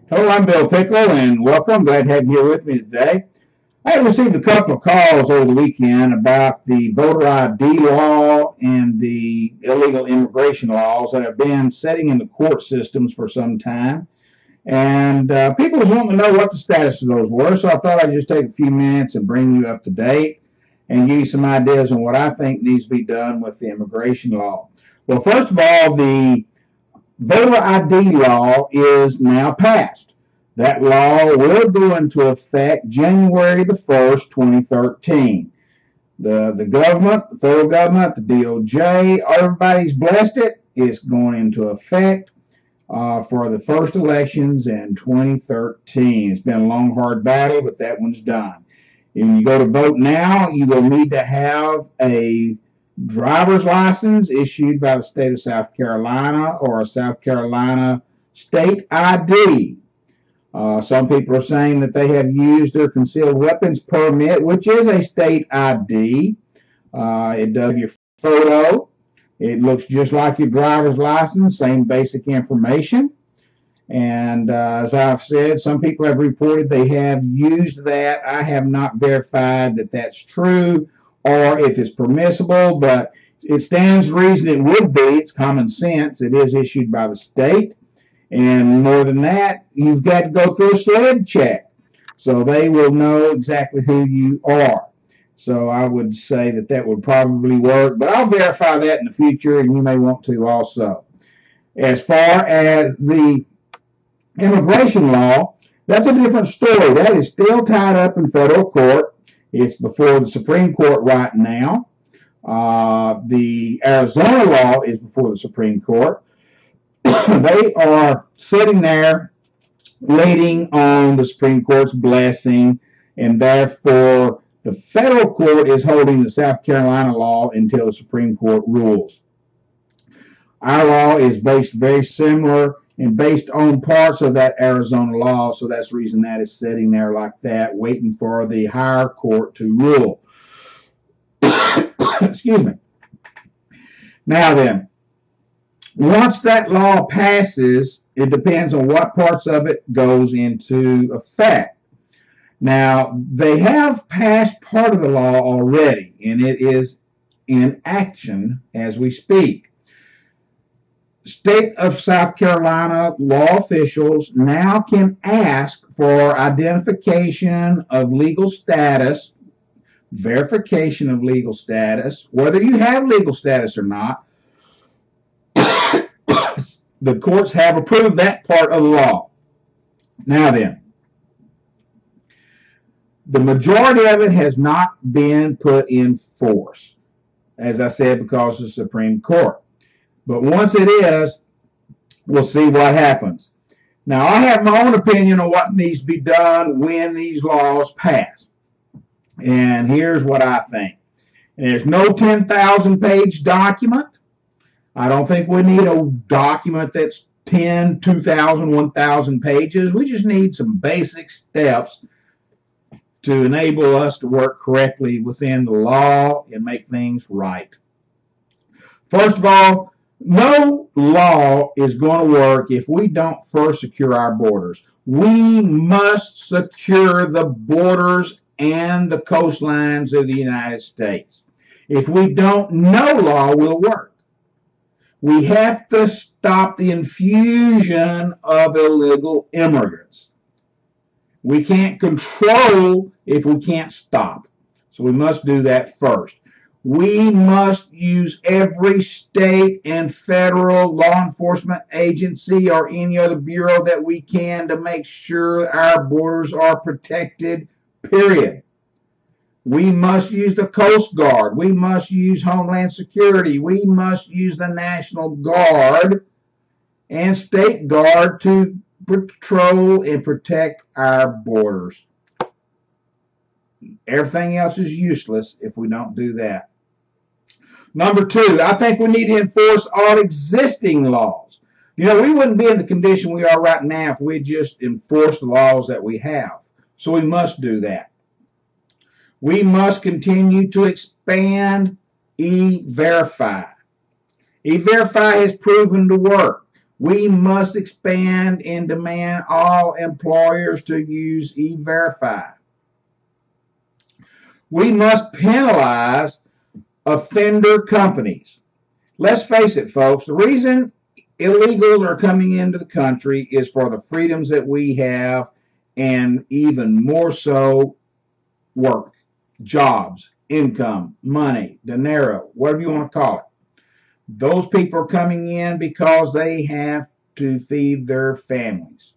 Hello, I'm Bill Pickle, and welcome. Glad to have you here with me today. I had received a couple of calls over the weekend about the voter ID law and the illegal immigration laws that have been sitting in the court systems for some time. And people was wanting to know what the status of those were, so I thought I'd just take a few minutes and bring you up to date and give you some ideas on what I think needs to be done with the immigration law. Well, first of all, the voter ID law is now passed. That law will go into effect January the 1st, 2013. The government, the federal government, the DOJ, everybody's blessed it. It's going into effect for the first elections in 2013. It's been a long, hard battle, but that one's done. When you go to vote now, you will need to have a driver's license issued by the state of South Carolina or a South Carolina state ID. Some people are saying that they have used their concealed weapons permit, which is a state ID. It does your photo. It looks just like your driver's license, same basic information. And as I've said, some people have reported they have used that. I have not verified that that's true or if it's permissible, but it stands to reason it would be. It's common sense. It is issued by the state. And more than that, you've got to go through a sled check. So they will know exactly who you are. So I would say that that would probably work. But I'll verify that in the future, and you may want to also. As far as the immigration law, that's a different story. That is still tied up in federal court. It's before the Supreme Court right now. The Arizona law is before the Supreme Court. They are sitting there waiting on the Supreme Court's blessing, and therefore the federal court is holding the South Carolina law until the Supreme Court rules. Our law is based very similar and based on parts of that Arizona law, so that's the reason that is sitting there like that, waiting for the higher court to rule. Excuse me. Now then, once that law passes, it depends on what parts of it goes into effect. Now, they have passed part of the law already, and it is in action as we speak. State of South Carolina law officials now can ask for identification of legal status, verification of legal status, whether you have legal status or not. The courts have approved that part of the law. Now then, the majority of it has not been put in force, as I said, because of the Supreme Court. But once it is, we'll see what happens. Now, I have my own opinion on what needs to be done when these laws pass. And here's what I think. There's no 10,000-page document. I don't think we need a document that's 10, 2,000, 1,000 pages. We just need some basic steps to enable us to work correctly within the law and make things right. First of all, no law is going to work if we don't first secure our borders. We must secure the borders and the coastlines of the United States. If we don't, no law will work. We have to stop the infusion of illegal immigrants. We can't control if we can't stop. So we must do that first. We must use every state and federal law enforcement agency or any other bureau that we can to make sure our borders are protected, period. We must use the Coast Guard. We must use Homeland Security. We must use the National Guard and State Guard to patrol and protect our borders. Everything else is useless if we don't do that. Number two, I think we need to enforce all existing laws. You know, we wouldn't be in the condition we are right now if we just enforced the laws that we have. So we must do that. We must continue to expand E-Verify. E-Verify has proven to work. We must expand and demand all employers to use E-Verify. We must penalize offender companies. Let's face it, folks, the reason illegals are coming into the country is for the freedoms that we have, and even more so work, jobs, income, money, dinero, whatever you want to call it. Those people are coming in because they have to feed their families.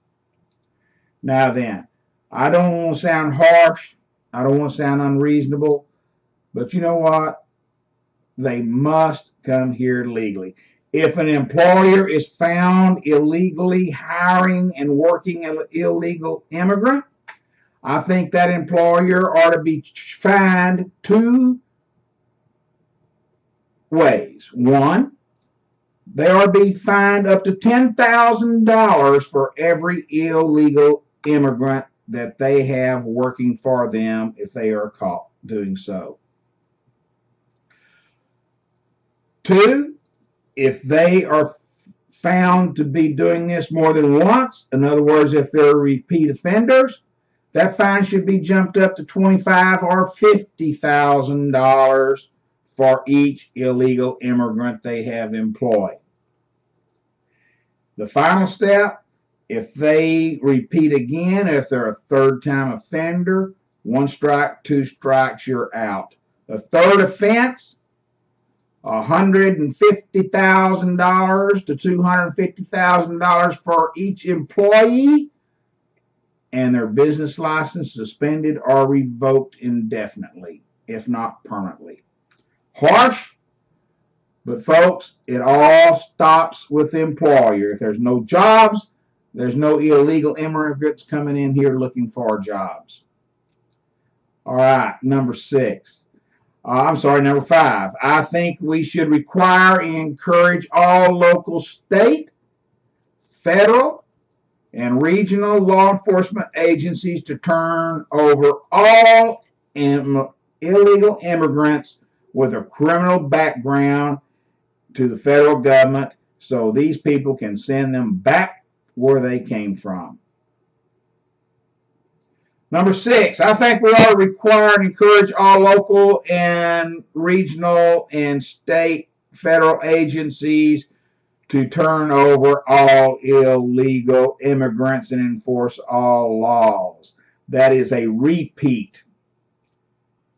Now then, I don't want to sound harsh, I don't want to sound unreasonable, but you know what? They must come here legally. If an employer is found illegally hiring and working an illegal immigrant, I think that employer ought to be fined two ways. One, they ought to be fined up to $10,000 for every illegal immigrant that they have working for them if they are caught doing so. Two, if they are found to be doing this more than once, in other words, if they're repeat offenders, that fine should be jumped up to $25,000 or $50,000 for each illegal immigrant they have employed. The final step, if they repeat again, if they're a third-time offender, 1 strike, 2 strikes, you're out. The third offense, $150,000 to $250,000 for each employee, and their business license suspended or revoked indefinitely, if not permanently. Harsh, but folks, it all stops with the employer. If there's no jobs, there's no illegal immigrants coming in here looking for jobs. All right, number 5. I think we should require and encourage all local, state, federal, and regional law enforcement agencies to turn over all illegal immigrants with a criminal background to the federal government so these people can send them back where they came from. Number 6, I think we ought to require and encourage all local and regional and state federal agencies to turn over all illegal immigrants and enforce all laws. That is a repeat.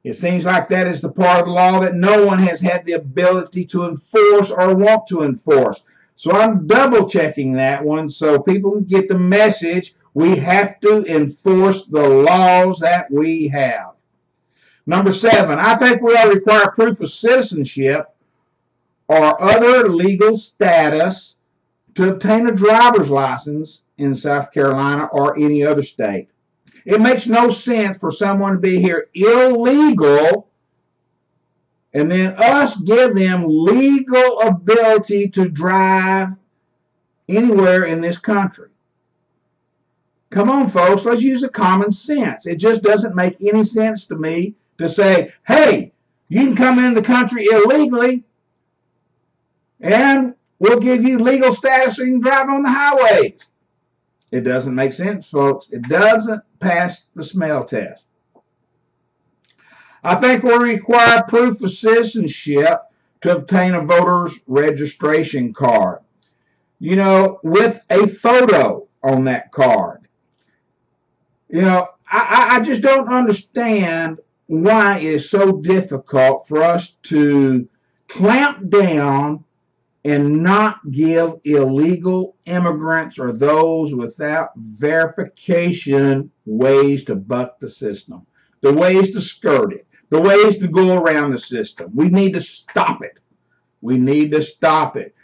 It seems like that is the part of the law that no one has had the ability to enforce or want to enforce. So I'm double checking that one so people can get the message. We have to enforce the laws that we have. Number 7, I think we ought to require proof of citizenship or other legal status to obtain a driver's license in South Carolina or any other state. It makes no sense for someone to be here illegal and then us give them legal ability to drive anywhere in this country. Come on, folks, let's use a common sense. It just doesn't make any sense to me to say, hey, you can come into the country illegally and we'll give you legal status so you can drive on the highways. It doesn't make sense, folks. It doesn't pass the smell test. I think we'll require proof of citizenship to obtain a voter's registration card. You know, with a photo on that card. You know, I just don't understand why it is so difficult for us to clamp down and not give illegal immigrants or those without verification ways to buck the system, the ways to skirt it, the ways to go around the system. We need to stop it. We need to stop it.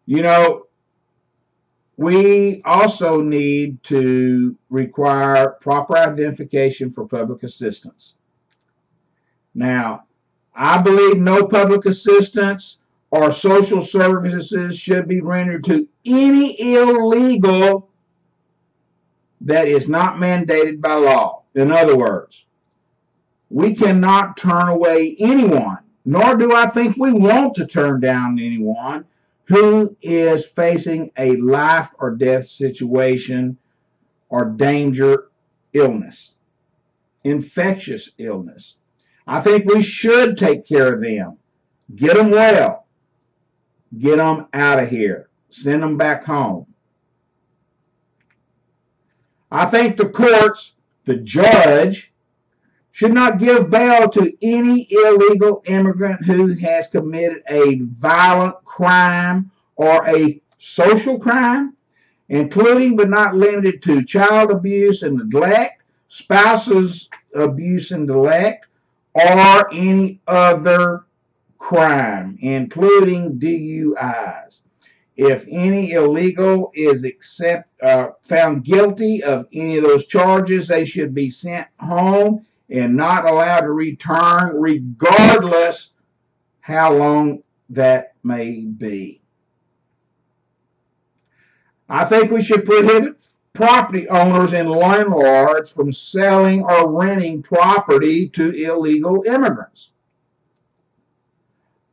You know, we also need to require proper identification for public assistance. Now, I believe no public assistance or social services should be rendered to any illegal that is not mandated by law. In other words, we cannot turn away anyone, nor do I think we want to turn down anyone who is facing a life or death situation or danger, illness, infectious illness. I think we should take care of them. Get them well. Get them out of here. Send them back home. I think the courts, the judge, should not give bail to any illegal immigrant who has committed a violent crime or a social crime, including but not limited to child abuse and neglect, spouses abuse and neglect, or any other crime, including DUIs. If any illegal is found guilty of any of those charges, they should be sent home and not allowed to return, regardless how long that may be. I think we should prohibit property owners and landlords from selling or renting property to illegal immigrants.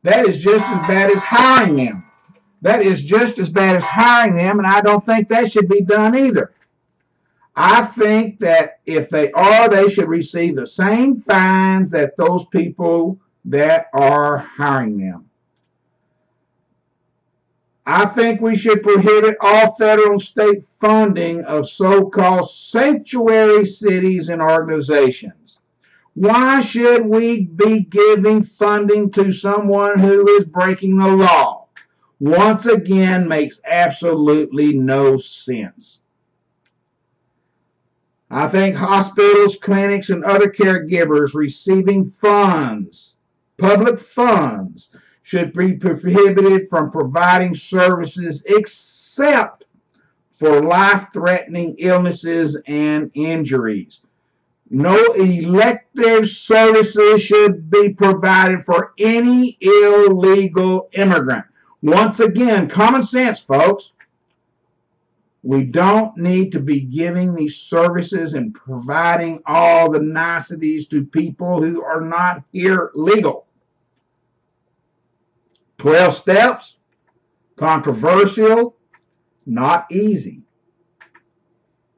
That is just as bad as hiring them. That is just as bad as hiring them, and I don't think that should be done either. I think that if they are, they should receive the same fines that those people that are hiring them. I think we should prohibit all federal and state funding of so-called sanctuary cities and organizations. Why should we be giving funding to someone who is breaking the law? Once again, makes absolutely no sense. I think hospitals, clinics, and other caregivers receiving funds, public funds, should be prohibited from providing services except for life-threatening illnesses and injuries. No elective services should be provided for any illegal immigrant. Once again, common sense, folks. We don't need to be giving these services and providing all the niceties to people who are not here legal. 12 steps, controversial, not easy.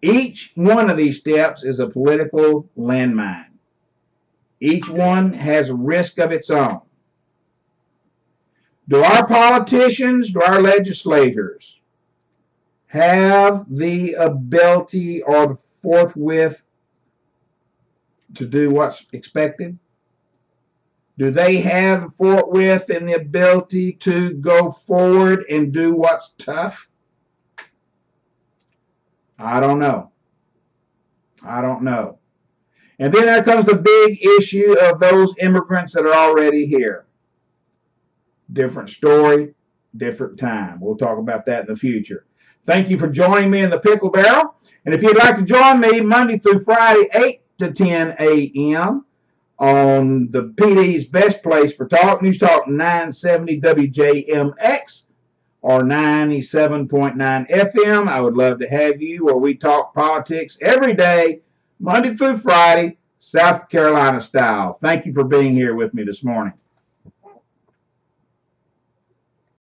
Each one of these steps is a political landmine. Each one has a risk of its own. Do our politicians, do our legislators have the ability or the forthwith to do what's expected? Do they have the forthwith and the ability to go forward and do what's tough? I don't know. I don't know. And then there comes the big issue of those immigrants that are already here. Different story, different time. We'll talk about that in the future. Thank you for joining me in the Pickle Barrel. And if you'd like to join me Monday through Friday, 8 to 10 a.m., on the PD's best place for talk, Newstalk 970 WJMX or 97.9 FM. I would love to have you, where we talk politics every day, Monday through Friday, South Carolina style. Thank you for being here with me this morning.